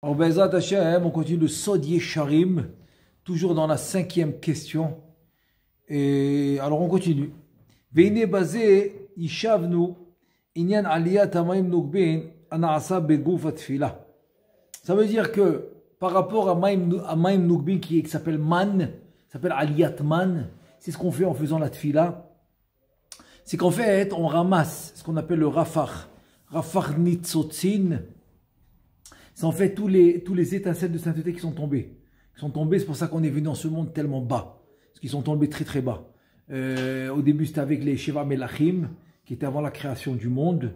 Alors, Bezat Hashem, on continue le Sod Yesharim, toujours dans la 5e question. Et alors, on continue. Veine basé Yishavnu, Inyan Aliyat Amaim Nugbin, Anaasa Beguf Atfila. Ça veut dire que par rapport à Maim Nugbin qui s'appelle Man, s'appelle Aliyat Man, c'est ce qu'on fait en faisant la Tfila. C'est qu'en fait, on ramasse ce qu'on appelle le Rafach. Rafach Nitzotzin. C'est en fait tous les étincelles de sainteté qui sont tombées. C'est pour ça qu'on est venu dans ce monde tellement bas. Parce qu'ils sont tombés très très bas. Au début, c'était avec les Sheva Melachim, qui étaient avant la création du monde.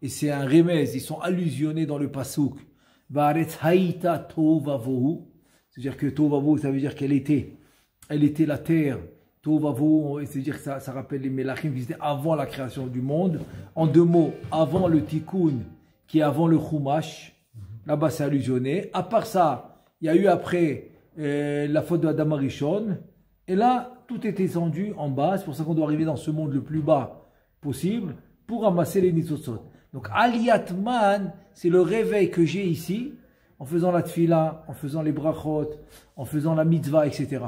Et c'est un remez, ils sont allusionnés dans le Pasuk. Va'aretz haïta tovavohu. C'est-à-dire que tovavohu, ça veut dire qu'elle était la terre. Tovavohu, c'est-à-dire que ça rappelle les Melachim qui étaient avant la création du monde. En deux mots, avant le Tikkun, qui est avant le Chumash. Là-bas, c'est allusionné. À part ça, il y a eu après la faute de Adam Arishon. Et là, tout est descendu en bas. C'est pour ça qu'on doit arriver dans ce monde le plus bas possible pour ramasser les Nitzotzot. Donc, Aliyat Man, c'est le réveil que j'ai ici, en faisant la tfila, en faisant les brachot, en faisant la mitzvah, etc.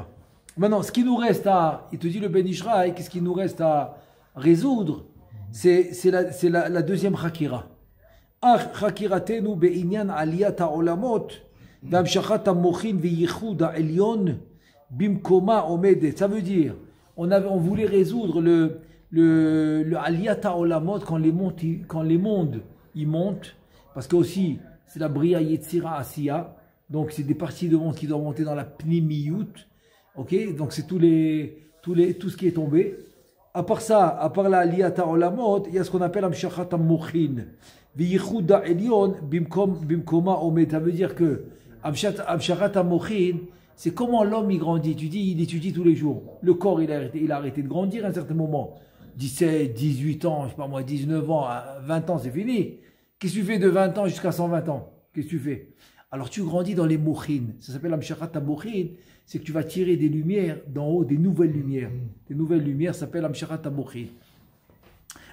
Maintenant, ce qui nous reste il te dit le Ben Ishraï, qu'est-ce qu'il nous reste à résoudre? C'est la deuxième Chakira. חקירתנו בעניין עליית העולמות והמשכת המוחין וייחוד העליון במקומה עומדת. Ça veut dire, on voulait résoudre le עליית העולמות quand les mondes ils montent, parce que aussi c'est la Bria Yetzira Asiya, donc c'est des parties de monde qui doivent monter dans la Pnimiyut, ok, donc c'est tout ce qui est tombé. À part ça, à part la Aliyat HaOlamot, il y a ce qu'on appelle Amshachat HaMochin. V'yichud ha'elyon bimkoma omed. Ça veut dire que Amshachat HaMochin, c'est comment l'homme il grandit. Tu dis, il étudie tous les jours. Le corps, il a arrêté de grandir à un certain moment. 17, 18 ans, je sais pas moi, 19 ans, 20 ans, c'est fini. Qu'est-ce que tu fais de 20 ans jusqu'à 120 ans? Qu'est-ce que tu fais? Alors tu grandis dans les mochin. Ça s'appelle Amshachat HaMochin. C'est que tu vas tirer des lumières d'en haut, des nouvelles lumières. Des nouvelles lumières s'appellent Amshachat HaMochin.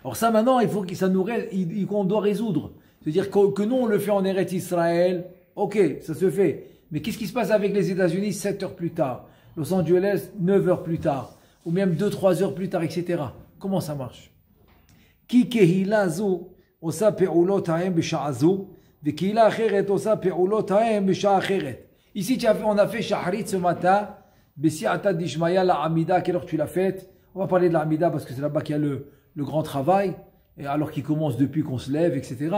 Alors ça maintenant, il faut que ça nous reste, qu'on doit résoudre. C'est-à-dire que nous on le fait en Eretz Israël, ok, ça se fait. Mais qu'est-ce qui se passe avec les États-Unis 7 heures plus tard, Los Angeles 9 heures plus tard, ou même 2-3 heures plus tard, etc. Comment ça marche? Ki kehila zo osa pe'ulot ha'em b'sha'a zo, ve'kehila acheret osa pe'ulot ha'em b'sha'a acheret. Ici, on a fait Shahrit ce matin, Bessi'ata Dishmaya, la Amida, à quelle heure tu l'as faite? On va parler de la Amida parce que c'est là-bas qu'il y a le grand travail, et alors qu'il commence depuis qu'on se lève, etc.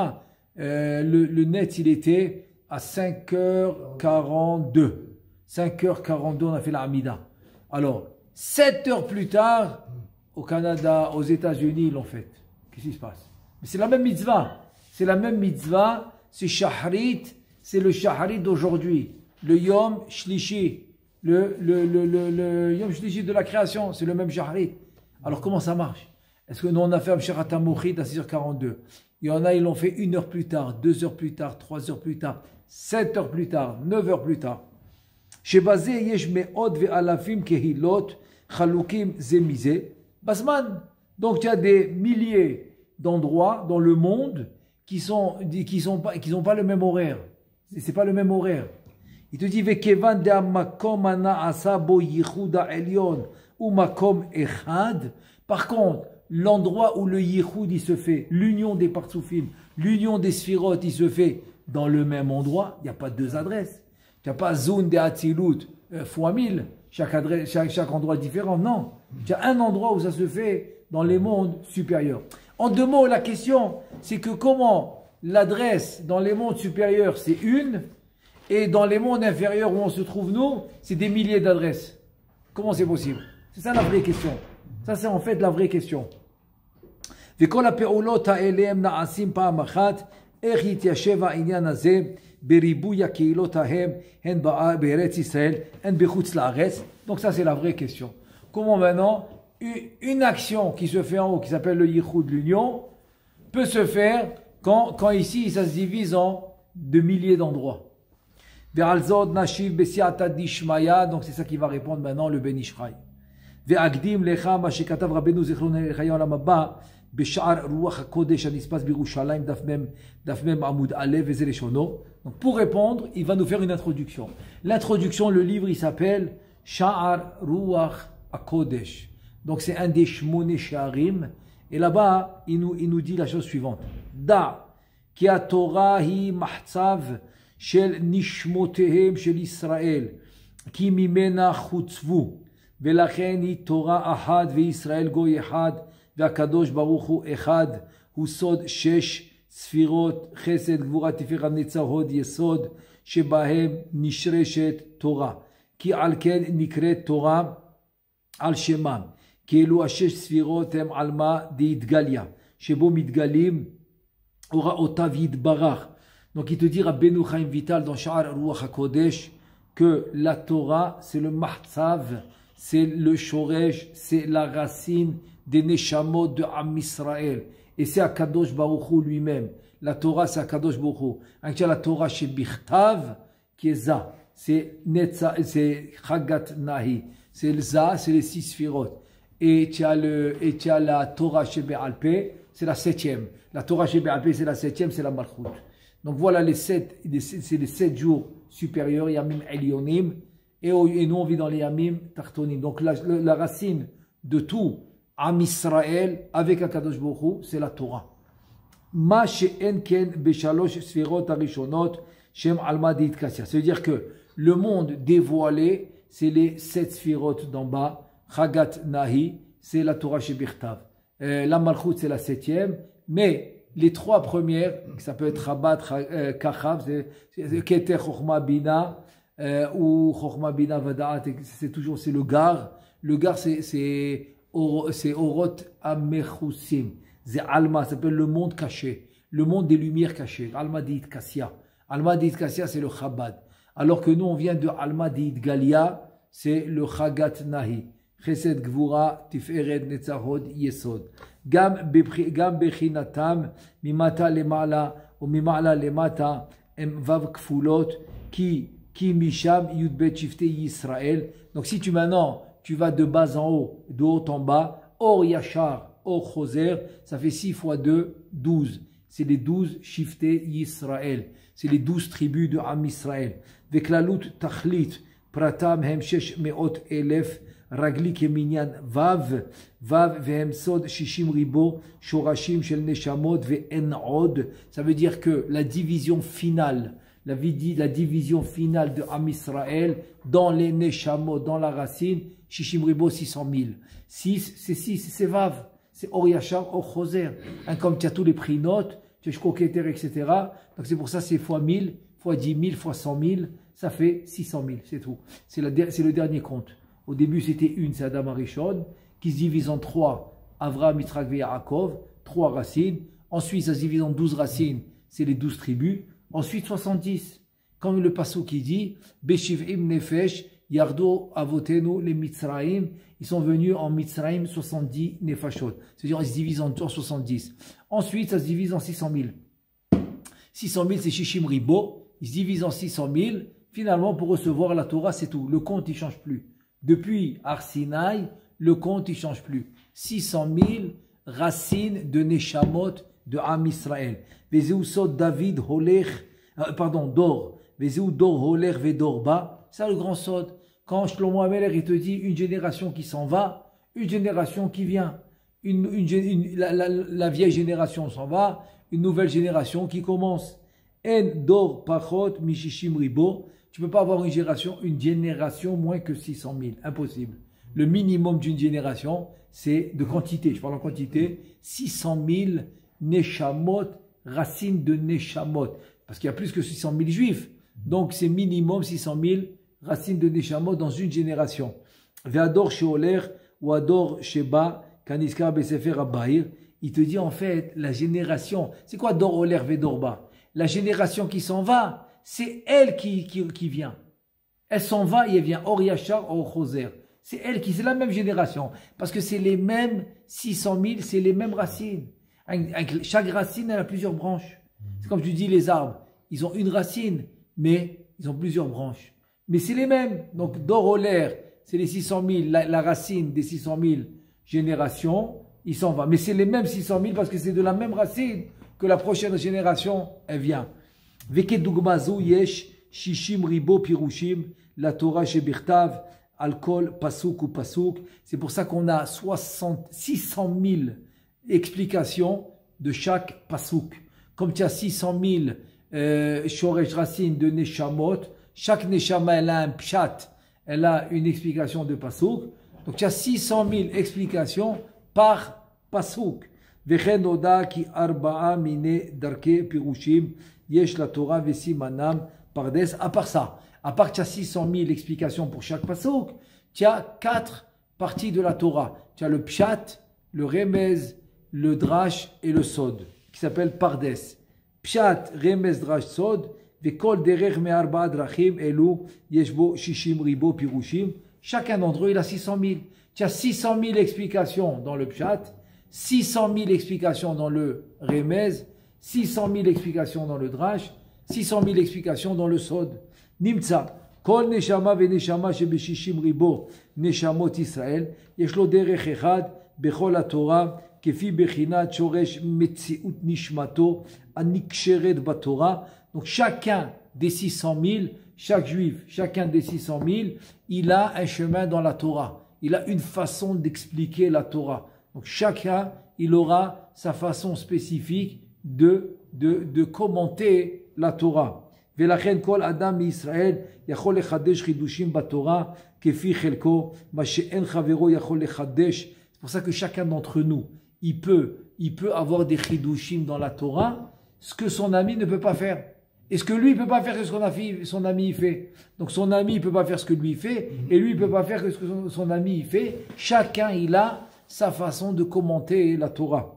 Le net, il était à 5h42. 5h42, on a fait la Amida. Alors, 7 heures plus tard, au Canada, aux États-Unis, ils l'ont faite. Qu'est-ce qui se passe? Mais c'est la même mitzvah. C'est la même mitzvah, c'est Shahrit, c'est le Shahrit d'aujourd'hui. Le Yom Shlishi, le Yom Shlishi de la création, c'est le même Shahrit. Alors comment ça marche? Est-ce que nous on a fait Amshachat HaMochin à 6h42? Il y en a, ils l'ont fait 1 heure plus tard, 2 heures plus tard, 3 heures plus tard, 7 heures plus tard, 9 heures plus tard. Chez Bazé, yesh me'od ve'alafim kehilot chalukim zemize basman. Donc il y a des milliers d'endroits dans le monde qui n'ont pas le même horaire. C'est pas le même horaire. Il te dit Vekevan de makom ana asabo yichud ha'elyon ou makom echad. Par contre, l'endroit où le yichud il se fait, l'union des partsoufim, l'union des sphirotes, il se fait dans le même endroit. Il n'y a pas deux adresses. Il n'y a pas zone de Hatzilut fois 1000. Chaque endroit est différent. Non. Il y a un endroit où ça se fait dans les mondes supérieurs. En deux mots, la question, c'est que comment l'adresse dans les mondes supérieurs, c'est une, et dans les mondes inférieurs où on se trouve nous, c'est des milliers d'adresses. Comment c'est possible? C'est ça la vraie question. Ça c'est en fait la vraie question. וכל הפעולות האלה הם נעשים פעם אחת, איך יתיישב העניין הזה בריבוי הקהילות ההם, הן בארץ ישראל, הן בחוץ לארץ. Donc ça c'est la vraie question. Comment maintenant une action qui se fait en haut, qui s'appelle le yichud, l'union, peut se faire quand ici ça se divise en de milliers d'endroits. Ve'alzod nashiv besi'ata dishmaya, donc c'est ça qui va répondre maintenant le Ben Ishraï. Ve'agdim lecha ma shekatav Rabbeinu zichron lechayon lam haba בשער רוח הקודש הנצפס בירושלים, דף מem עמוד א' וזה לשונו. Donc pour répondre, il va nous faire une introduction. L'introduction, le livre, il s'appelle Sha'ar Ruach HaKodesh. Donc c'est un des Shmoné Sha'arim. Et là-bas, il nous dit la chose suivante. Da, ki ha-Torah hi mahzav shel nishmotehem shel Israël, ki mimena chutzvu, velachen hi Torah ahad ve'Israël goy ehad, ve'akadosh baruch hu ehad, hu sod shesh ספירות, חסד, גבורה, תפארת, נצח, הוד, יסוד, שבהם נשרשת תורה. כי על כן נקראת תורה על שמם. כי אלו השש ספירות הם על מה דהתגליה, שבו מתגלים הוראותיו יתברך. Donc il te dit Rabbeinu Chaim Vital dans Sha'ar Ruach HaKodesh que la Torah c'est le mahzav, c'est le shoresh, c'est la racine des neshamot de Am Israël. Et c'est Akadosh Baruch Hu lui-même. La Torah, c'est Akadosh Baruch Hu. Actuellement, la Torah chez Bichtav, qui est Za. C'est Chagat Nahi. C'est le Za, c'est les 6 sphirot. Et tu as la Torah chez Be'alpé, c'est la 7e. La Torah chez Be'alpé, c'est la 7e, c'est la Malchut. Donc voilà c'est les 7 jours supérieurs, Yamim Elyonim. Et nous, on vit dans les Yamim Tartonim. Donc la racine de tout, Am Israël, avec Akadosh Baruch Hu, c'est la Torah. Ma she'en ken beshalosh sfirot arishonot shem alma ditkasya. Ça veut dire que le monde dévoilé, c'est les 7 sfirot d'en bas. Chagat Nahi, c'est la Torah chez Birtav. La Malchut, c'est la 7e. Mais les 3 premières, ça peut être Rabat, Kachav, c'est Keter Chochma Bina, ou Chochma Bina Vada'at, c'est le Gar. Le Gar, c'est Orot Amechusim. C'est Alma, ça s'appelle le monde caché, le monde des lumières cachées. Alma Dit Kassia. Alma Dit Kassia, c'est le Chabad. Alors que nous, on vient de Alma Dit Galia, c'est le Chagat Nahi. Chesed Gvura, Tiferet, Netzahod, Yesod. Gam Bechinatam, Mimata Lemala, ou Mimala Lemata, Vav Kfulot, Ki Misham, Yudbet Shifte Yisraël. Donc si maintenant, tu vas de bas en haut, de haut en bas, Or Yachar, Or Choser, ça fait 6 fois 2, 12. C'est les 12 shiftés Yisraël. C'est les 12 tribus de Am Israël. Veklalut Tachlit, Pratam Hem Shesh Meot Elef, Ragli Keminyan Vav, Vav Vehem Sod Shishim Ribo, Shorashim Shel Neshamot Ve'en Od. Ça veut dire que la division finale, la division finale de Am Israël, dans les Neshamot, dans la racine, Shishim Ribo 600 000. 6, c'est 6, c'est Vav. C'est Or Yachar, Or Choser. Comme tu as tous les prix notes, tu as Shkoketer, etc. Donc c'est pour ça, c'est fois 1000, fois 10 000, fois 100 000, ça fait 600 000, c'est tout. C'est le dernier compte. Au début, c'était une, c'est Adam Arishon, qui se divise en 3, Avraham, Yitzhak et Yaakov, 3 racines. Ensuite, ça se divise en 12 racines, c'est les 12 tribus. Ensuite, 70. Comme le passage qui dit, Beshiv'im Nefesh, Yardo Avotenu les Mitzraïm, ils sont venus en Mitzraïm 70 Nefashot. C'est-à-dire, ils se divisent en 70. Ensuite, ça se divise en 600 000. 600 000, c'est Shishim Ribo. Ils se divisent en 600 000. Finalement, pour recevoir la Torah, c'est tout. Le compte, il ne change plus. Depuis Arsinaï, le compte, il ne change plus. 600 000 racines de Neshamot de Am Israël. Vezéusot David Holech, Dor. Vezéu Dor Holech Vedorba. C'est le grand sod. Quand Shlomo Ameler, il te dit une génération qui s'en va, une génération qui vient. La vieille génération s'en va, une nouvelle génération qui commence. En Dor Pachot Mishishim Ribo. Tu ne peux pas avoir une génération moins que 600 000. Impossible. Le minimum d'une génération, c'est de quantité. Je parle en quantité. 600 000 Neshamot, racines de Neshamot. Parce qu'il y a plus que 600 000 juifs. Donc c'est minimum 600 000 racines de Neshamot dans une génération. Ve'ador she'oler ou ador sheba kaniskar besefer abahir. Il te dit en fait la génération. C'est quoi dor oler ve'dorba? La génération qui s'en va, c'est elle qui vient. Elle s'en va et elle vient. Or Yachar, Or Choser. C'est elle c'est la même génération. Parce que c'est les mêmes 600 000, c'est les mêmes racines. Chaque racine, elle a plusieurs branches. C'est comme tu dis les arbres. Ils ont une racine, mais ils ont plusieurs branches. Mais c'est les mêmes. Donc, Dor Oler, c'est les 600 000, la racine des 600 000 générations. il s'en va. Mais c'est les mêmes 600 000 parce que c'est de la même racine que la prochaine génération, elle vient. Veke dugmazu yesh shishim ribo pirushim la Torah shebichtav alkol pasuk ou pasuk. C'est pour ça qu'on a 600 000 explications de chaque pasuk. Comme tu as 600 000 shoresh racines de neshamot, chaque neshama elle a un pshat, elle a une explication de pasuk. Donc tu as 600 000 explications par pasuk. Vechen oda ki arba'a mine darke pirushim yesh la Torah vesimanam pardes. À part ça, à part que tu as 600 000 explications pour chaque pasuk, tu as 4 parties de la Torah. Tu as le pshat, le remez, le drash et le sod, qui s'appelle pardes. Pshat, remez, drash, sod, vekol derech me arba'a drachim elu yeshbo shishim ribo pirushim. Chacun d'entre eux, il a 600 000. Tu as 600 000 explications dans le pshat, 600 000 explications dans le remez, 600 000 explications dans le drash, 600 000 explications dans le sod. Nimtza, kol neshama ve neshama shebeshishim ribo neshamot Israël, yeshlo derech echad bechol haTorah, kefi bechinat shoresh metziut nishmato aniksheret baTorah. Donc chacun des 600 000, chaque juif, chacun des 600 000, il a un chemin dans la Torah. Il a une façon d'expliquer la Torah. Donc chacun, il aura sa façon spécifique de commenter la Torah. ולכן כל אדם מישראל יכול לחדש חידושים בתורה כפי חלקו, מה שאין חברו יכול לחדש. C'est pour ça que chacun d'entre nous, il peut avoir des chidushim dans la Torah, ce que son ami ne peut pas faire. Et ce que lui, il ne peut pas faire, c'est ce que son ami fait. Donc son ami, il ne peut pas faire ce que lui fait, et lui, il ne peut pas faire ce que son ami fait. Chacun, il a sa façon de commenter la Torah.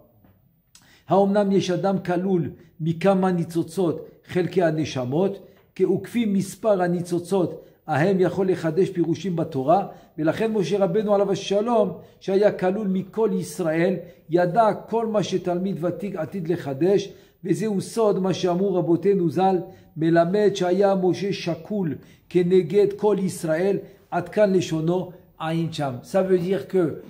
האומנם יש אדם כלול מכמה ניצוצות חלקי הנשמות, וכפי מספר הניצוצות ההם יכול לחדש פירושים בתורה, ולכן משה רבנו עליו השלום, שהיה כלול מכל ישראל, ידע כל מה שתלמיד ותיק עתיד לחדש, וזהו סוד מה שאמרו רבותינו ז"ל, מלמד שהיה משה שקול כנגד כל ישראל, עד כאן לשונו עין שם. Ça veut dire que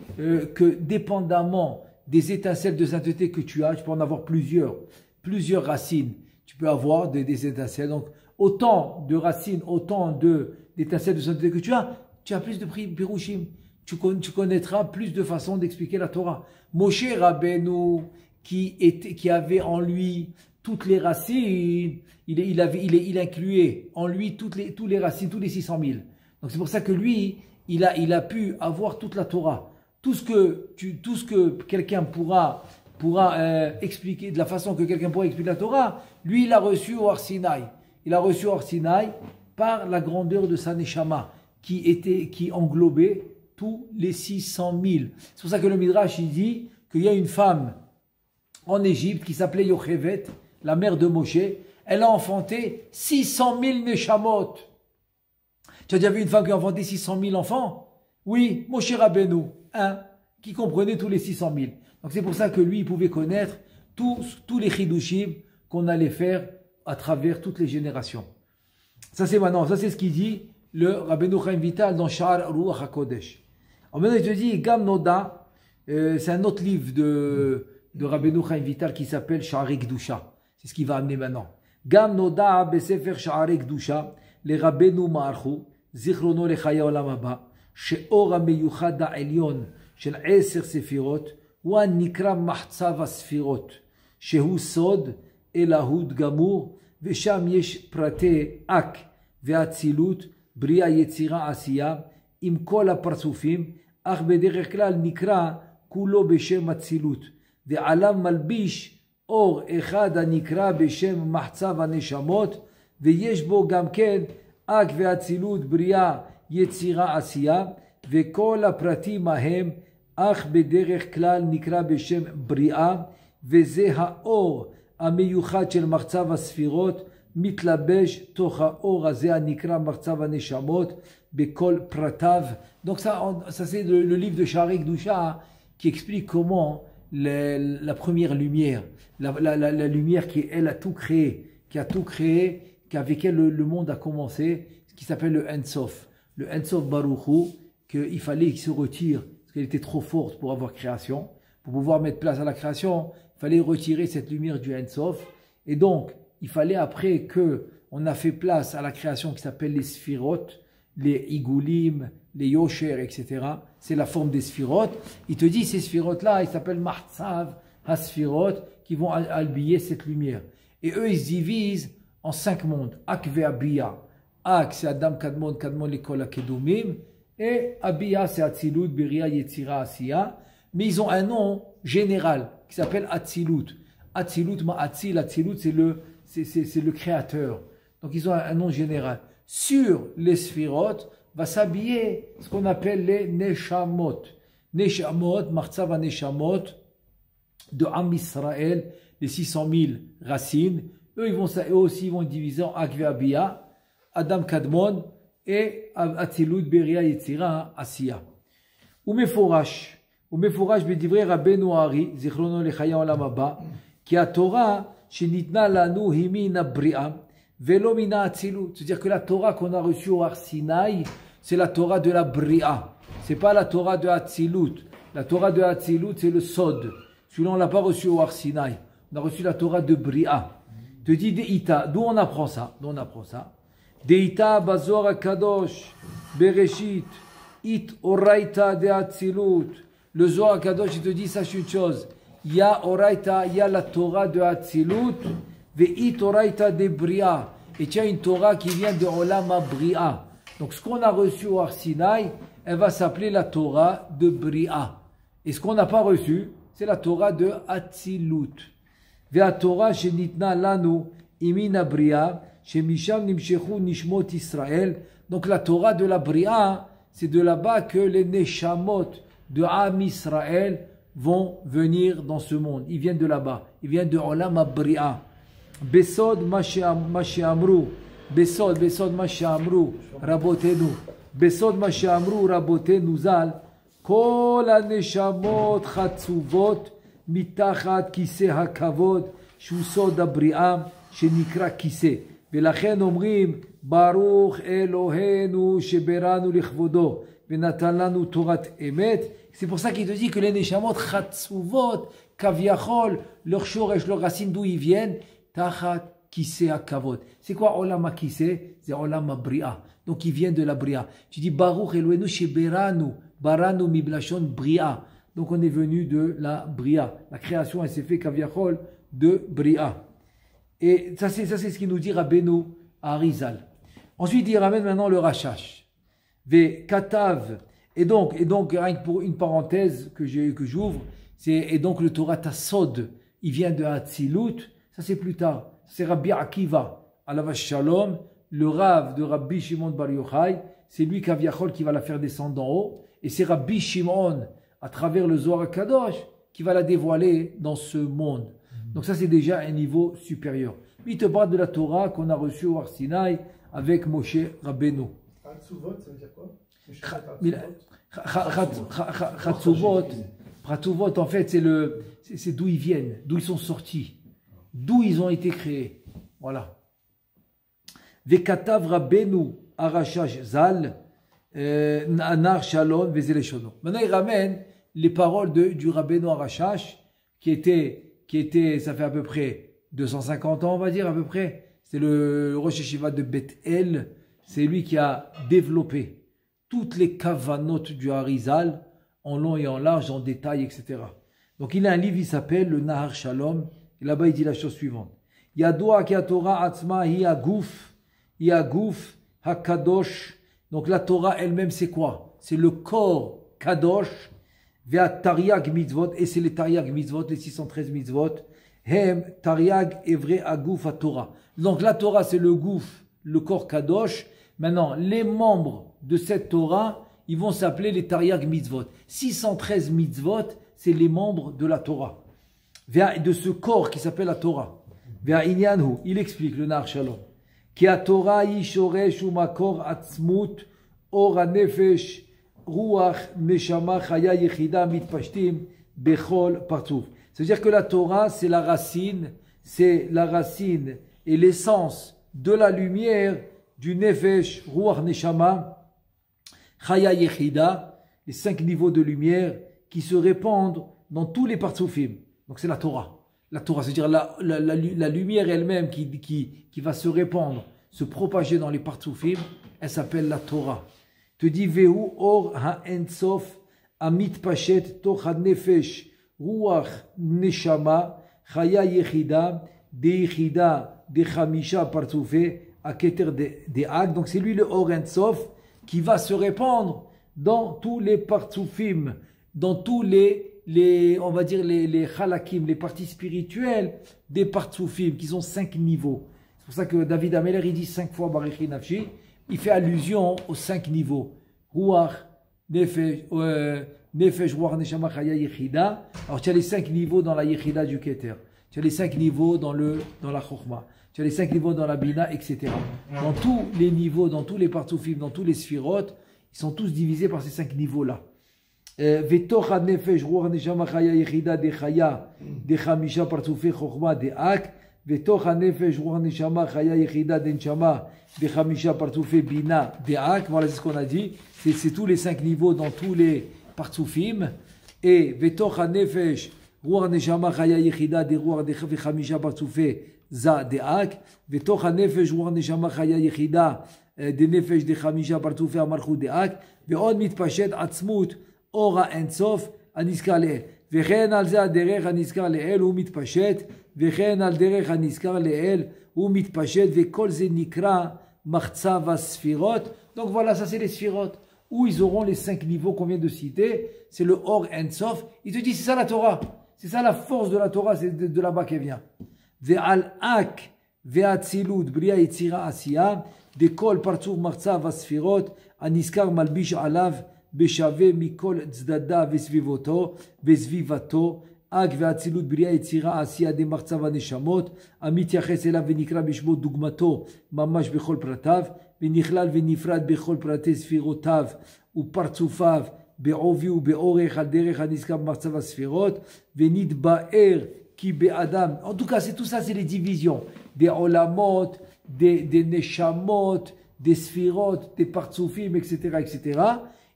dépendamment des étincelles de sainteté que tu as, tu peux en avoir plusieurs racines. Tu peux avoir des étincelles. Donc, autant de racines, autant d'étincelles de sainteté que tu as plus de pirushim. Tu connaîtras plus de façons d'expliquer la Torah. Moshe Rabbeinu, qui avait en lui toutes les racines, il incluait en lui toutes les racines, tous les 600 000. Donc, c'est pour ça que lui, il a pu avoir toute la Torah. Tout ce que quelqu'un pourra expliquer, de la façon que quelqu'un pourra expliquer la Torah, lui, il a reçu au Har Sinaï. Il a reçu au Har Sinaï par la grandeur de sa Neshama, qui englobait tous les 600 000. C'est pour ça que le Midrash, il dit qu'il y a une femme en Égypte qui s'appelait Yochevet, la mère de Moshe. Elle a enfanté 600 000 Neshamot. Tu as déjà vu une femme qui a enfanté 600 000 enfants? Oui, Moshe Rabbeinu, qui comprenait tous les 600 000. Donc c'est pour ça que lui, il pouvait connaître tous les chidushim qu'on allait faire à travers toutes les générations. Ça c'est ce qu'il dit le Rabbeinu Chaim Vital dans Sha'ar Ruach HaKodesh. En maintenant, il te dit, Gam Noda, c'est un autre livre de Rabbeinu Chaim Vital qui s'appelle Sha'arei Kedusha. C'est ce qu'il va amener maintenant. Gam Noda besefer Sha'arei Kedusha, le Rabbeinu Ma'archu, zichrono lechaya olam haba. שאור המיוחד העליון של 10 ספירות הוא הנקרא מחצב הספירות, שהוא סוד אלוהות גמור, ושם יש פרטי אק והצילות, בריאה יצירה עשייה, עם כל הפרצופים, אך בדרך כלל נקרא כולו בשם אצילות, ועליו מלביש אור אחד הנקרא בשם מחצב הנשמות, ויש בו גם כן אק והצילות, בריאה יצירה עשייה, וכל הפרטים ההם אך בדרך כלל נקרא בשם בריאה, וזה האור המיוחד של מחצב הספירות, מתלבש תוך האור הזה הנקרא מחצב הנשמות בכל פרטיו. Donc ça c'est le livre de Sha'arei Kedusha qui explique comment la première lumière, la lumière qui elle a tout créé, qu'avec elle le monde a commencé, ce qui s'appelle le Ein Sof. Le Ein Sof Baruch Hu, qu'il fallait qu'il se retire, parce qu'elle était trop forte pour avoir création. pour pouvoir mettre place à la création, il fallait retirer cette lumière du Ein Sof. Et donc, il fallait après que on a fait place à la création qui s'appelle les Sphirot, les Igulim, les Yosher, etc. C'est la forme des Sphirot. Il te dit, ces Sphirot-là, ils s'appellent Mahtsav, Hasphirot, qui vont habiller cette lumière. Et eux, ils se divisent en 5 mondes. Ak ve Abiya. Ak, c'est Adam, Kadmon, Kadmon, l'école Akedumim. Et Abiya, c'est Atzilut, Beria, Yetzira, Asiya. Mais ils ont un nom général qui s'appelle Atzilut. Atzilut, Ma'atzil, Atzilut, c'est le créateur. Donc ils ont un nom général. Sur les Sphirot, va s'habiller ce qu'on appelle les Neshamot. Neshamot, Martzava Neshamot, de Am Israël, les 600 000 racines. Eux aussi vont diviser en Akve Abiya, Adam Kadmon et Atzilut, Beria, Yetzira, Asiya. Umeforash bedivrei Rabbeinu Ari, Zichrono Lechaya Olam Haba, ki Torah shenitna lanu himina bria, velo mina Atzilut. C'est-à-dire que la Torah qu'on a reçue au Har Sinaï, c'est la Torah de la bria. C'est pas la Torah de Atzilut. La Torah de Atzilut, c'est le Sod. Celui-là, on l'a pas reçu au Har Sinaï. On a reçu la Torah de bria. Te dit Deïta. D'où on apprend ça? Deïta Bazor Kadosh Bereshit It Oraita de Atzilut. Le Zohar Kadosh, il te dit, sache une chose. Il y a Oraita, il y a la Torah de Atzilut, Ve'it Oraita de Bria. Et il y a une Torah qui vient de Olam Bria. Donc ce qu'on a reçu au Har Sinaï, elle va s'appeler la Torah de Bria. Et ce qu'on n'a pas reçu, c'est la Torah de Atzilut. Ve'a Torah shenitna lanu imina Bria, shemisham nimshechu nishmot Israël. Donc la Torah de la Bria, c'est de là-bas que les Neshamot de Am Israël vont venir dans ce monde. Ils viennent de là-bas. Ils viennent de Olam Bria. Besod Mashiamru. Besod Mashiamru. Rabotenu. Besod Mashiamru Rabotenu Zal. Kol Neshamot Chatzuvot. Mitachat Kise Hakavod. Shusod Abria. Shenikra Kise. ולכן אומרים, ברוך אלוהינו שברנו לכבודו ונתן לנו תורת אמת. C'est pour ça qu'il te dit que les Neshamot Chatzuvot, Kaviachol, leur shoresh, leurs racines d'où ils viennent, Tachat Kise Hakavod. C'est quoi Olam Kise? C'est Olam Bria. Donc ils viennent de la Bria. Tu dis Baruch Eloheinu sheberanu, baranu miblashon Bria. Donc on est venu de la Bria. La création, elle s'est fait Kaviachol de Bria. Et ça c'est ce qu'il nous dit Rabbeinu Arizal. Ensuite, il ramène maintenant le Rashash. Ve Katav. Et donc, rien que pour une parenthèse que j'ouvre, et donc le Torah Tassod, il vient de Hatzilut, ça c'est plus tard. C'est Rabbi Akiva, Alav Shalom, le Rav de Rabbi Shimon Bar Yochai, c'est lui Kaviachol qui va la faire descendre d'en haut, et c'est Rabbi Shimon, à travers le Zohar Kadosh, qui va la dévoiler dans ce monde. Donc ça c'est déjà un niveau supérieur. Lui il te parle de la Torah qu'on a reçue au Har Sinaï avec Moshe Rabbeinu. Chatzuvot, ça veut dire quoi? Chatzuvot, en fait, c'est d'où ils viennent, d'où ils sont sortis, d'où ils ont été créés. Voilà. Vekatav Rabbeinu Arashash Zal, Anar Shalom Vezeleshono. Maintenant, il ramène les paroles du Rabbeinu Arashash, qui était, ça fait à peu près 250 ans, on va dire, à peu près. C'est le Rosh Yeshiva de Beth El. C'est lui qui a développé toutes les kavanot du Harizal, en long et en large, en détail, etc. Donc il a un livre, il s'appelle le Nahar Shalom, et là-bas il dit la chose suivante. Yadoua ki Torah atzma hi aguf hakadosh. Donc la Torah elle-même c'est quoi? C'est le corps kadosh, ve'at tariag mitzvot, et c'est les tariag mitzvot, les 613 mitzvot, hem tariag evre aguf à Torah. Donc la Torah c'est le gouf, le corps kadosh. Maintenant, les membres de cette Torah, ils vont s'appeler les Tariag Mitzvot. 613 Mitzvot, c'est les membres de la Torah. De ce corps qui s'appelle la Torah. Il explique le Nahar Shalom. Ki a Torah yi shoresh u makor atzmut, or hanefesh, ruach, neshama, chaya, yechida, mitpashtim, bechol, partouf. C'est-à-dire que la Torah, c'est la racine et l'essence de la lumière du Nefesh, Ruach Neshama, Chaya Yechida, les 5 niveaux de lumière qui se répandent dans tous les partsoufim. Donc c'est la Torah. La Torah, c'est-à-dire la lumière elle-même qui va se répandre, se propager dans les partsoufim, elle s'appelle la Torah. Te dit Vehu or ha-ensof amit pachet toch ha-nefesh ruach neshama chaya yechida de chamisha partsoufé à keter de Hag. Donc c'est lui le or ensof qui va se répandre dans tous les partsoufim, dans tous on va dire les halakim, les parties spirituelles des partsoufim, qui sont 5 niveaux. C'est pour ça que David Ameler, il dit 5 fois Barichi Nafshi, il fait allusion aux 5 niveaux. Ruach, Nefesh, Ruach, Neshama, Chaya, Yechida. Alors tu as les 5 niveaux dans la Yechida du Keter. Tu as les 5 niveaux dans la Chokhmah. Tu as les 5 niveaux dans la Bina, etc. Dans tous les niveaux, dans tous les partsoufim, dans tous les sphirotes, ils sont tous divisés par ces 5 niveaux-là. Vetoch ha-nefesh, ruach neshama chaya yechida de chaya, de chamisha partsoufei chokhmah de Hak, vetoch ha-nefesh, ruach neshama chaya yechida de neshama, de chamisha partsoufei bina de Hak. Voilà, c'est ce qu'on a dit. C'est tous les 5 niveaux dans tous les partsoufim. Et vetoch ha-nefesh, ruach neshama chaya yechida de ruach de chamisha partsoufei za de Hak, vetoch ha-nefesh, ruach neshama chaya yechida de nefesh de chamisha partsoufei amarchut de Hak, ve'od mitpashet atzmut Ora ensof aniskar leel. Vechen al ze aderech aniskar leel u mitpashet. Vechen al derech aniskar leel u mitpashet. Vekol ze nikra machzav asfirot. Donc voilà, ça c'est les sfirot. Où ils auront les 5 niveaux qu'on vient de citer. C'est le or ensof. Il te dit, c'est ça la Torah. C'est ça la force de la Torah. C'est de là-bas qu'elle vient. Ve'al ak ve'atzilut bria yitzira asiya. Dekol partsouf machzav asfirot. Aniskar malbish alav. בשווה מכל צדדה וסביבותו, וסביבתו, אג והצילות בריאה יצירה עשייה דמחצב הנשמות, המתייחס אליו ונקרא בשמו דוגמתו ממש בכל פרטיו, ונכלל ונפרד בכל פרטי ספירותיו ופרצופיו, בעובי ובאורך על דרך הנזכר במחצב הספירות, ונתבאר כי באדם, en tout cas c'est tout ça, c'est les divisions, des olamot, des neshamot, des sphirot, des partsufim, etc., etc.,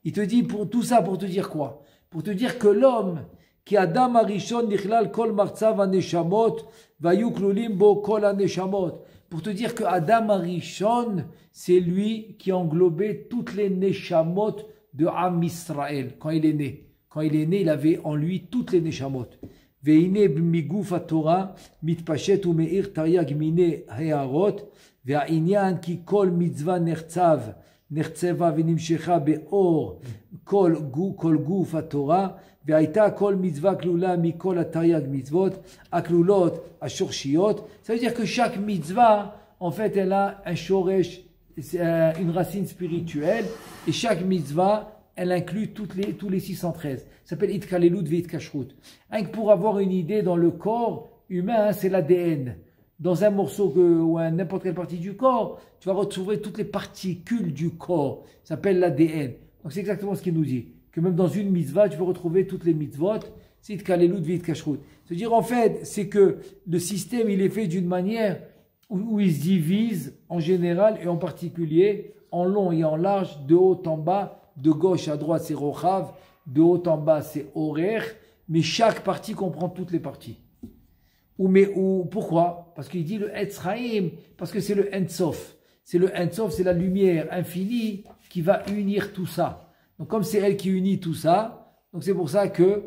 il te dit pour tout ça, pour te dire quoi? Pour te dire que l'homme qui Adam Arishon Nichlal Kol Martzav Aneshamot Vayu Klulim Bo Kol Aneshamot. Pour te dire que Adam Arishon, c'est lui qui englobait toutes les Neshamot de Am Israël quand il est né. Quand il est né, il avait en lui toutes les Neshamot. Veine Miguf Torah Mitpashet U Meir Taryag Mine Hearot Ve'inyan Ki Kol Mitzvah Nertzav נחצבה ונמשכה באור כל גוף התורה, והייתה כל מצווה כלולה מכל התרי"ג מצוות, הכלולות השורשיות. Ça veut dire que chaque mitzvah, en fait, elle a un shoresh, une racine spirituelle, et chaque mitzvah, elle inclut tous les 613. Ça s'appelle Itkalelut ve'itkashrut. Pour avoir une idée dans le corps humain, c'est l'ADN. Dans un morceau ou n'importe quelle partie du corps, tu vas retrouver toutes les particules du corps. Ça s'appelle l'ADN. Donc c'est exactement ce qu'il nous dit. Que même dans une mitzvah, tu peux retrouver toutes les mitzvot. C'est itkalelut ve'itkashrut. C'est-à-dire en fait, c'est que le système, il est fait d'une manière où il se divise en général et en particulier en long et en large, de haut en bas, de gauche à droite c'est rochav, de haut en bas c'est horer, mais chaque partie comprend toutes les parties. Pourquoi? Parce qu'il dit le Etzraïm, parce que c'est le Ensof. C'est le Ensof, c'est la lumière infinie qui va unir tout ça. Donc comme c'est elle qui unit tout ça, donc c'est pour ça que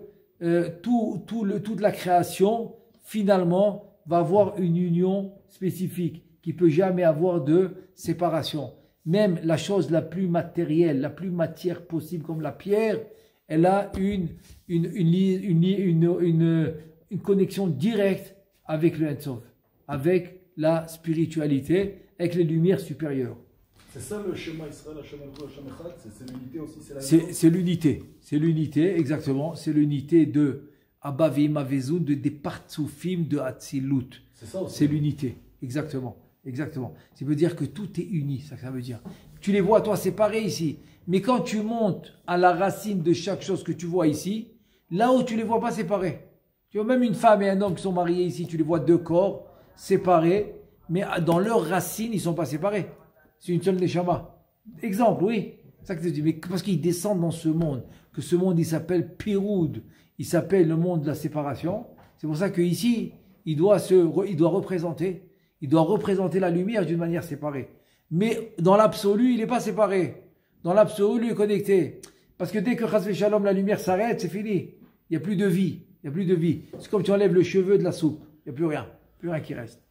toute la création, finalement, va avoir une union spécifique, qui peut jamais avoir de séparation. Même la chose la plus matérielle, la plus matière possible, comme la pierre, elle a une connexion directe avec le Ensof, avec la spiritualité, avec les lumières supérieures. C'est ça le schéma Israël, le schéma Echad, c'est l'unité aussi, c'est l'unité, exactement, c'est l'unité de Abba Ve'ima Ve'zun, des partsoufim de Hatzilut. C'est ça aussi. C'est l'unité, exactement. Ça veut dire que tout est uni, ça veut dire. Tu les vois, toi, séparés ici, mais quand tu montes à la racine de chaque chose que tu vois ici, là où tu les vois pas séparés. Tu vois, même une femme et un homme qui sont mariés ici, tu les vois deux corps séparés, mais dans leurs racines, ils ne sont pas séparés. C'est une seule neshama. Exemple, oui. C'est ça que tu dis. Mais parce qu'ils descendent dans ce monde, que ce monde il s'appelle Piroud, il s'appelle le monde de la séparation. C'est pour ça qu'ici, il doit représenter la lumière d'une manière séparée. Mais dans l'absolu, il n'est pas séparé. Dans l'absolu, il est connecté. Parce que dès que Chas Shalom, la lumière s'arrête, c'est fini. Il n'y a plus de vie. Il n'y a plus de vie. C'est comme tu enlèves le cheveu de la soupe. Il n'y a plus rien. Plus rien qui reste.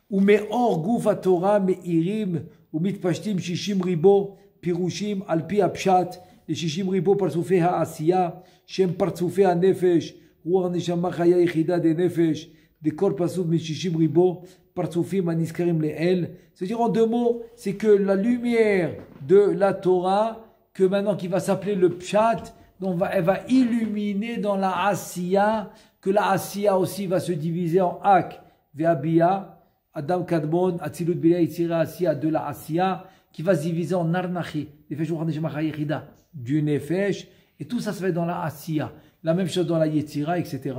Ou me'or guf Torah me'irim ou mitpashtim shishim ribo pirushim alpi apshat les shishim ribo parsoufei ha'asiya shem parsoufei ha'nefesh ruach neshama chaya yichida de nefesh de kol pasouf mishishim ribo parsoufim aniskarim le'el. C'est-à-dire en deux mots, c'est que la lumière de la Torah, que maintenant qui va s'appeler le pshat, donc elle va illuminer dans la asiya, que la asiya aussi va se diviser en ak ve'abia. Adam Kadmon, Atzilut Bia Yitzira Asiya de la Asiya, qui va se diviser en Narnachi, Nefesh Ruach Neshama Chaya du Nefesh, et tout ça se fait dans la Asiya. La même chose dans la Yetzira, etc.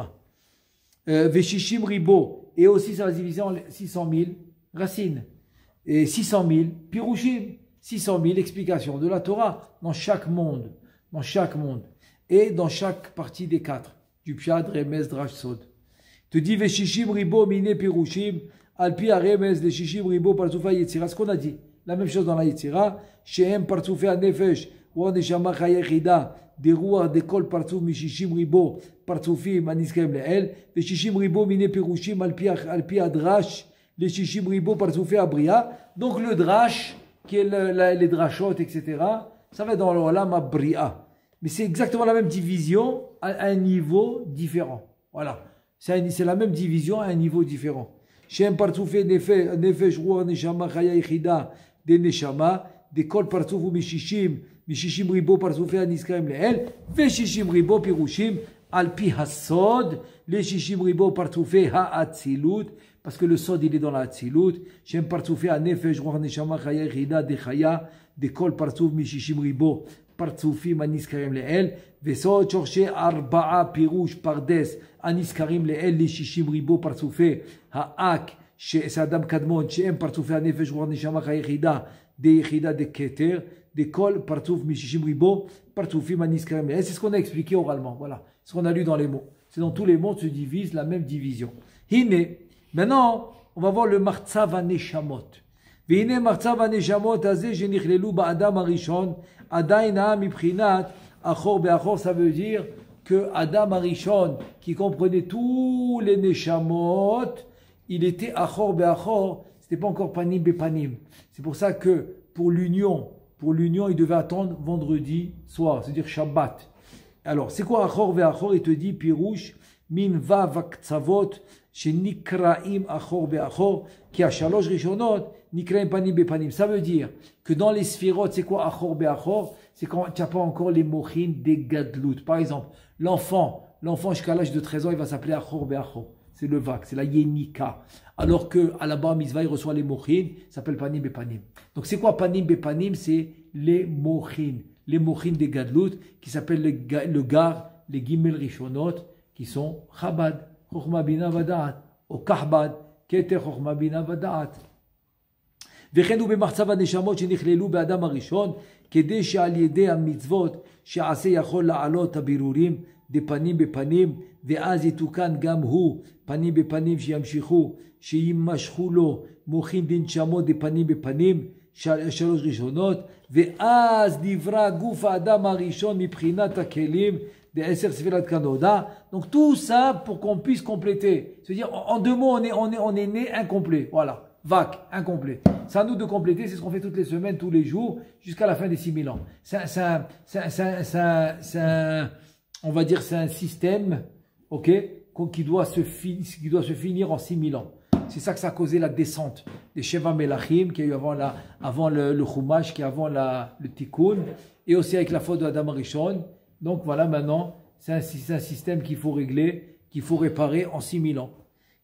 Veshishim Ribo, et aussi ça va se diviser en 600 000 racines, et 600 000 Pirushim, 600 000 explications de la Torah dans chaque monde, et dans chaque partie des quatre, du Pshad, Remez, Drash, Sod. Te dit Veshishim Ribo, Mine Pirushim, Alpi Aremez, les Shishim Ribo, Partoufa Yetzira. Ce qu'on a dit. La même chose dans la Yetzira. Shehem Partoufa Nefesh, Wa Neshama Chaya Yichida, des Ruach, des Kol Partouf, Mishishim Ribo, Partoufim, Aniskem Leel, les Shishim Ribo, Mine Perushim, Alpi Adrash, les Shishim Ribo, Partoufa Abria. Donc le Drash, qui est les Drashot, etc., ça va dans l'Olam Abria. Mais c'est exactement la même division à un niveau différent. Voilà. C'est la même division à un niveau différent. Shem Partoufe Nefesh Ruach Neshama Chaya Yichida de Neshama de Kol Partouf ou Mishishim Ribo Partoufe Aniskaim Leel Ve Shishim Ribo Pirushim Alpi Hasod les Shishim Ribo Partoufe Ha'atzilut parce que le Sod il est dans la Atzilut. Shem Partoufe Nefesh Ruach Neshama Chaya Yichida de Chaya de Kol Partouf Mishishim Ribo Partoufim Aniskaim Leel Vesod Chorshe Arba'a Pirush Pardes Aniskarim Leel les Shishim Ribo Partoufe Ha'ak, c'est Adam Kadmon, Shehem Partouf Nefesh Ruach Neshama Chaya Yichida, de Yichida de Keter, de Kol Partouf Mishishim Ribo, Partoufim Aniskarim. C'est ce qu'on a expliqué oralement, voilà. Ce qu'on a lu dans les mots. C'est dans tous les mots se divise la même division. Hine, maintenant, on va voir le Martzav HaNeshamot. V'hine Martzav HaNeshamot, Azeh Shenichlelu Ba'adam HaRishon, Adayin Ha'am Mibchinat, Achor Be'achor, ça veut dire que Adam HaRishon, qui comprenait tous les Neshamot, il était Achor Be'achor, c'était pas encore Panim Bepanim. C'est pour ça que pour l'union, il devait attendre vendredi soir, c'est-à-dire Shabbat. Alors, c'est quoi Achor Be'achor? Il te dit Pirouche, Min Va Vaktsavot, chez Nikraim Achor Be'achor, qui a Shalosh Rishonot, Nikraim Panim Bepanim. Ça veut dire que dans les sphirotes, c'est quoi Achor Be'achor? C'est quand tu n'as pas encore les mochin des gadlout. Par exemple, l'enfant jusqu'à l'âge de 13 ans, il va s'appeler Achor Be'achor. C'est le vak, c'est la yenika. Alors que à la bar mitzvah, il reçoit les mochin, ça s'appelle panim bepanim. Donc c'est quoi panim bepanim? C'est les mochin des gadlout, qui s'appellent le gar, les gimel rishonot, qui sont chabad, chokhma bina vada'at, ou kahbad, keter chokhma bina vada'at. וכן הוא במחצב הנשמות שנכללו באדם הראשון, כדי שעל ידי המצוות שעשה יכול לעלות הבירורים דפנים בפנים, ואז יתוקן גם הוא פנים בפנים שימשיכו, שימשכו לו מוחין דנשמות דפנים בפנים, שלוש ראשונות, ואז נברא גוף האדם הראשון מבחינת הכלים ב10 ספירת כנודה. Donc tout ça pour qu'on puisse compléter. C'est-à-dire en deux mots, on est né incomplet. Voilà. Vac, incomplet. C'est à nous de compléter, c'est ce qu'on fait toutes les semaines, tous les jours, jusqu'à la fin des 6000 ans. On va dire c'est un système, ok, qui doit se finir en 6000 ans. C'est ça que ça a causé la descente des Sheva Melachim, qu'il y a eu avant le Chumash, qui est avant le Tikkun, et aussi avec la faute de Adam Rishon. Donc voilà, maintenant, c'est un système qu'il faut régler, qu'il faut réparer en 6000 ans.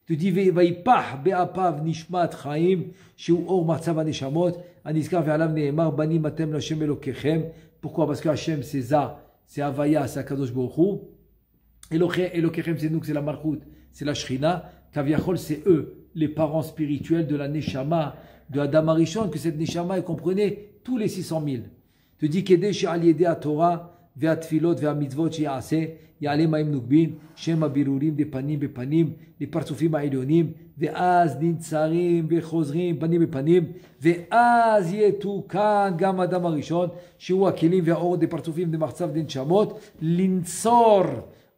Tu dis Vaipah be'apav nishmat chaim shu or matzav haneshamot aniskar ve'alav ne'emar banim atem l'Hashem Elokechem. Pourquoi? Parce que Hashem c'est Za, c'est Havaya, c'est Akadosh Baruch Hu. Elokechem c'est nous, c'est la Malchut, c'est la Shrina. Kaviachol c'est eux, les parents spirituels de la Neshama de Adam Arishon, que cette Neshama elle comprenait tous les 600 000. te dit qu'aider chez Aliédé à Torah, vers Tfilot, vers Mitzvot, chez Assez, Yale Maim Nukbin, Shem Abirurim, des panim, bepanim, les partsufim ailionim, ve'az nintzarim, ve'chozrim, panim, bepanim, ve'az yetukan, gam adam arishon, שהוא הכלים והאור דה פרצופים דה מחצב דה נשמות, לנצור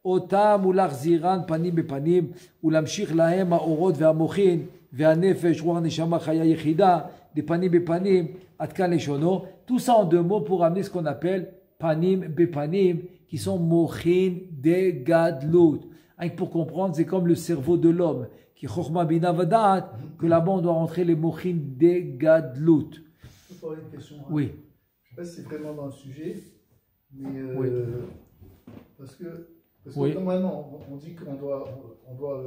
אותם ולהחזירן פנים בפנים, ולהמשיך להם האורות והמוחין והנפש, רוח נשמה חיה יחידה, דה פנים בפנים, עד כאן לשונו. Tout ça en deux mots pour amener ce qu'on appelle panim bepanim, qui sont mochin de gadlut. Pour comprendre, c'est comme le cerveau de l'homme, qui chokhma bina vadat, que là-bas on doit rentrer les mochin de gadlut. Je peux poser une question? Oui. Je ne sais pas si c'est vraiment dans le sujet, mais Oui. parce que Oui. normalement, on dit qu'on doit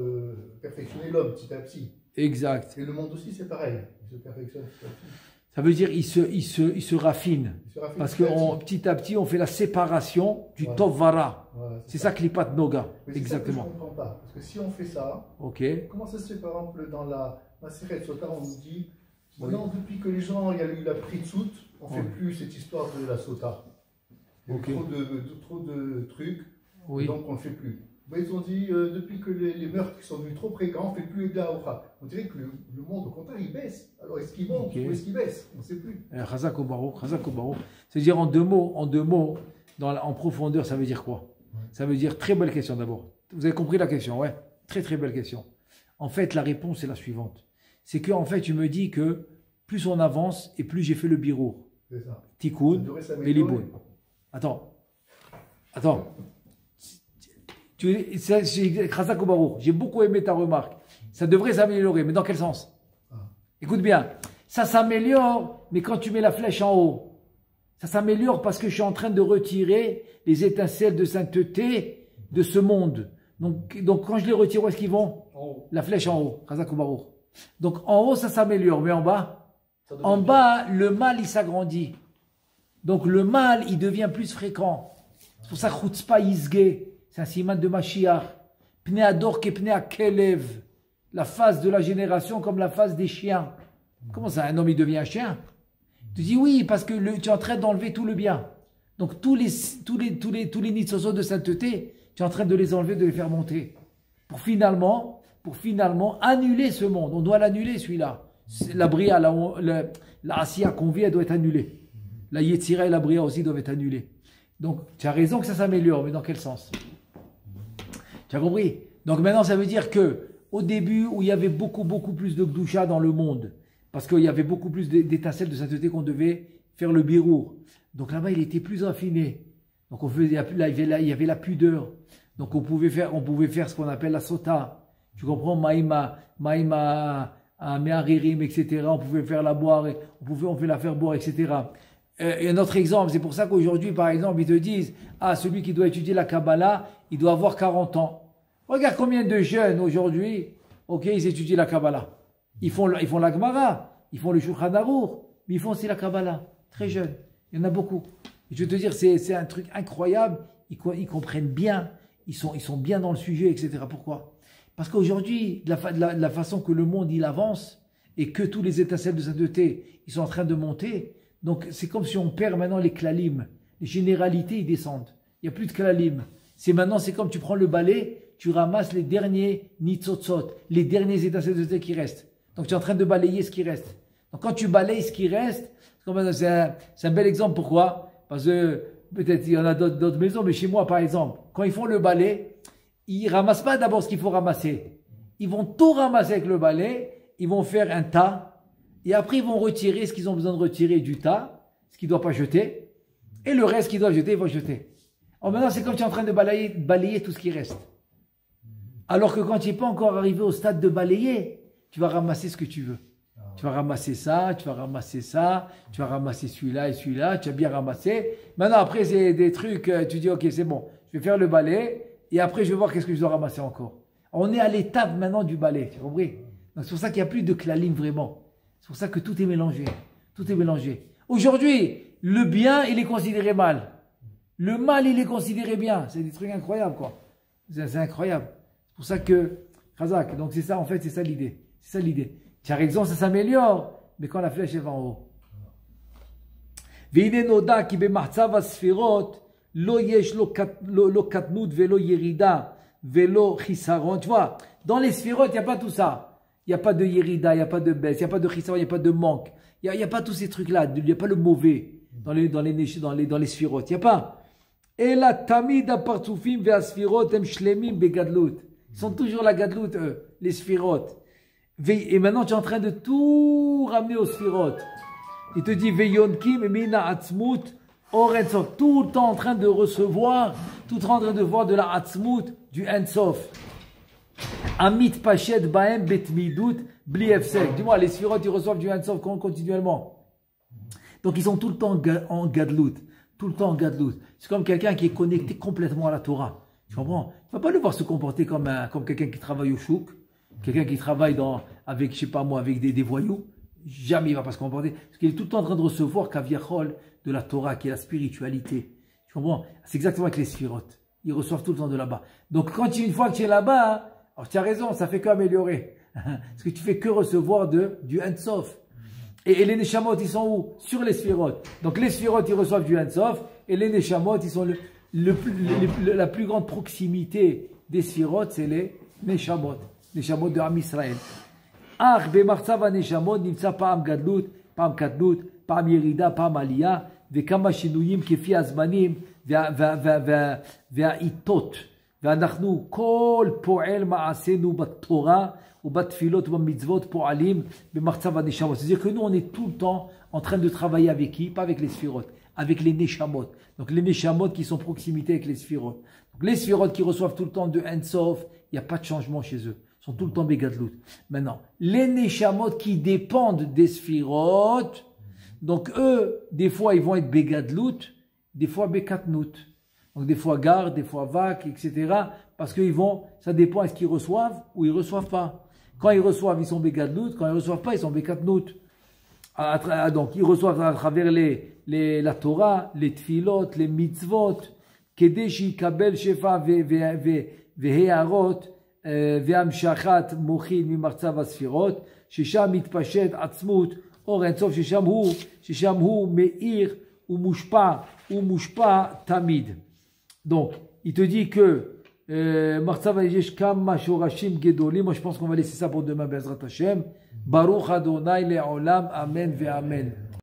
perfectionner l'homme petit à petit. Exact. Et le monde aussi, c'est pareil. Il se perfectionne petit à petit. Ça veut dire il se raffine. Il se raffine Parce que petit à petit, on fait la séparation du Voilà. Tov-Vara. Voilà, C'est ça Klipat Noga. Mais c'est Exactement. ça que je ne comprends pas. Parce que si on fait ça, Ok. comment ça se fait par exemple dans la Maseret Sota, on nous dit Oui. non, depuis que les gens, il y a eu la Pritsout, on ne fait Oui. plus cette histoire de la Sota. Il y a eu Ok. trop de trucs, Oui. donc on ne le fait plus. Mais ils ont dit depuis que les meurtres qui sont devenus trop fréquents, on ne fait plus les Aura. On dirait que le monde, au contraire, il baisse. Alors est-ce qu'il monte Ok. ou est-ce qu'il baisse? On ne sait plus. Chazak au Baruch, Chazak au Baruch. C'est-à-dire en deux mots, en profondeur, ça veut dire quoi? Ça veut dire, très belle question d'abord. Vous avez compris la question, ouais? Très très belle question. En fait, la réponse est la suivante. C'est que en fait, tu me dis que plus on avance et plus j'ai fait le birour. C'est ça. Ça Tikkun, devrait s'améliorer. Veliboun. Attends. Chazak au Baruch. J'ai beaucoup aimé ta remarque. Ça devrait s'améliorer, mais dans quel sens? Écoute bien. Ça s'améliore, mais quand tu mets la flèche en haut, ça s'améliore parce que je suis en train de retirer les étincelles de sainteté de ce monde. Donc quand je les retire, où est-ce qu'ils vont? La flèche en haut. Chazak au Baruch. Donc en haut, ça s'améliore, mais en bas? En bas, le mal, il s'agrandit. Donc le mal, il devient plus fréquent. C'est pour ça que Chutzpah Yizge, c'est un siman de Mashiach. Pnei Ador ke Pnei Akelev. La face de la génération comme la face des chiens. Comment ça, un homme, il devient un chien? Tu dis oui, parce que tu es en train d'enlever tout le bien. Donc tous les nitzosos de sainteté, tu es en train de les enlever, de les faire monter. Pour finalement annuler ce monde. On doit l'annuler, celui-là. La Bria, la Asiya qu'on vit, elle doit être annulée. La Yetzira et la Bria aussi doivent être annulées. Donc, tu as raison que ça s'améliore, mais dans quel sens? Tu as compris? Donc maintenant, ça veut dire que au début, où il y avait beaucoup plus de Gdusha dans le monde, parce qu'il y avait beaucoup plus d'étincelles de sainteté qu'on devait faire le birour. Donc là-bas, il était plus raffiné. Donc il y avait la pudeur. Donc on pouvait faire ce qu'on appelle la sota. Tu comprends? Maïma, me'aririm, etc. On pouvait faire la boire, on pouvait la faire boire, etc. Et un autre exemple, c'est pour ça qu'aujourd'hui, par exemple, ils te disent, celui qui doit étudier la Kabbalah, il doit avoir 40 ans. Regarde combien de jeunes aujourd'hui, ils étudient la Kabbalah. Ils font la Gemara, ils font le Shulchan Aruch, mais ils font aussi la Kabbalah. Très jeunes. Il y en a beaucoup. Et je veux te dire, c'est un truc incroyable. Ils comprennent bien. Ils sont bien dans le sujet, etc. Pourquoi? Parce qu'aujourd'hui, la façon que le monde il avance et que tous les étincelles de sainteté, ils sont en train de monter. Donc, c'est comme si on perd maintenant les klalim. Les généralités, ils descendent. Il n'y a plus de klalim. C'est comme tu prends le balai, tu ramasses les derniers nitzotzot, les derniers étincelles de sainteté qui restent. Donc, tu es en train de balayer ce qui reste. Donc, quand tu balayes ce qui reste, c'est un bel exemple. Pourquoi? Parce que peut-être il y en a d'autres maisons, mais chez moi, par exemple, quand ils font le balai, ils ramassent pas d'abord ce qu'il faut ramasser. Ils vont tout ramasser avec le balai, ils vont faire un tas, et après ils vont retirer ce qu'ils ont besoin de retirer du tas, ce qu'ils ne doivent pas jeter, et le reste qu'ils doivent jeter, ils vont jeter. Alors maintenant, c'est comme tu es en train de balayer tout ce qui reste. Alors que quand tu n'es pas encore arrivé au stade de balayer, tu vas ramasser ce que tu veux. Tu vas ramasser ça, tu vas ramasser ça, tu vas ramasser celui-là et celui-là, tu as bien ramassé. Maintenant, après, c'est des trucs, tu dis, ok, c'est bon, je vais faire le balai, et après, je vais voir qu'est-ce que je dois ramasser encore. On est à l'étape maintenant du balai, tu as compris? Donc, c'est pour ça qu'il n'y a plus de klalim vraiment. C'est pour ça que tout est mélangé. Tout est mélangé. Aujourd'hui, le bien, il est considéré mal. Le mal, il est considéré bien. C'est des trucs incroyables, quoi. C'est incroyable. C'est pour ça que, Khazak, donc c'est ça, en fait, c'est ça l'idée. C'est ça l'idée. Tu as raison, ça s'améliore, mais quand la flèche est en haut. והנה נודע כי במחצב הספירות לא יש לא קטנות ולא ירידה ולא חיסרון. Tu vois, dans les sphirotes, il n'y a pas tout ça. Il n'y a pas de yérida, il n'y a pas de baisse, il n'y a pas de chisaron, il n'y a pas de manque. Il n'y a pas tous ces trucs-là. Il n'y a pas le mauvais dans les sphirotes. Il n'y a pas. Et la tamid apartoufim ve asphirot em shlemim begadlut. Ils sont toujours la gadlut, eux, les sphirotes. Et maintenant, tu es en train de tout ramener aux sphirotes. Il te dit veyonkim mina atzmut orensof. Tout le temps en train de recevoir, tout le temps en train de voir de la atzmut, du ensof. Amit pachet baem betmidut bli efsek. Dis-moi, les sphirotes, ils reçoivent du ensof continuellement. Donc, ils sont tout le temps en gadlut. Tout le temps en gadlut. C'est comme quelqu'un qui est connecté complètement à la Torah. Tu comprends? Tu ne vas pas le voir se comporter comme quelqu'un qui travaille au chouk, quelqu'un qui travaille avec, je sais pas moi, avec des voyous. Jamais il ne va pas se comporter. Parce qu'il est tout le temps en train de recevoir Kaviachol de la Torah, qui est la spiritualité. Tu comprends? C'est exactement avec les sphirotes. Ils reçoivent tout le temps de là-bas. Donc, une fois que tu es là-bas, alors tu as raison, ça fait qu'améliorer. Parce que tu fais que recevoir du Ensof. Et les Neshamot, ils sont où? Sur les sphirotes. Donc les sphirotes, ils reçoivent du Ensof. Et les Neshamot, ils sont la plus grande proximité des sphirotes, c'est les Neshamot. Neshamot de Am Israël. Ach, bemartzav ha-Neshamot, nimtza pa'am gadlut, pa'am katlut, pa'am yerida, pa'am aliyah, וכמה שינויים כפי הזמנים והעיתות. ואנחנו כל פועל מעשינו בתורה ובתפילות ובמצוות פועלים במחצב הנשמות. C'est-à-dire que nous, on est tout le temps en train de travailler avec qui? Pas avec les sphirotes, avec les neshamot. Donc les neshamot qui sont proximité avec les sphirotes. Donc les sphirotes qui reçoivent tout le temps de Ensof, il n'y a pas de changement chez eux. Ils sont tout le temps bégadlout. Maintenant, les neshamot qui dépendent des sphirotes, donc eux, des fois ils vont être bégadlout, des fois békatnout. Donc des fois garde, des fois vac, etc. Parce qu'ils vont, ça dépend est-ce qu'ils reçoivent ou ils ne reçoivent pas. Quand ils reçoivent, ils sont bégadlout. Quand ils ne reçoivent pas, ils sont békatnout. Donc ils reçoivent à travers la Torah, les tfilot, les mitzvot, kedeshi kabel shefa vehearot vehamshachat mochin mimartzav asfirot, shesham mitpashet atzmut or ensof shesham hu meir ou mushpa tamid. Donc, il te dit que Martzav Yesh Kama Shorashim Gedoli. Moi, je pense qu'on va laisser ça pour demain, Bezrat Hashem. Baruch Adonai Le'olam. Amen ve Amen.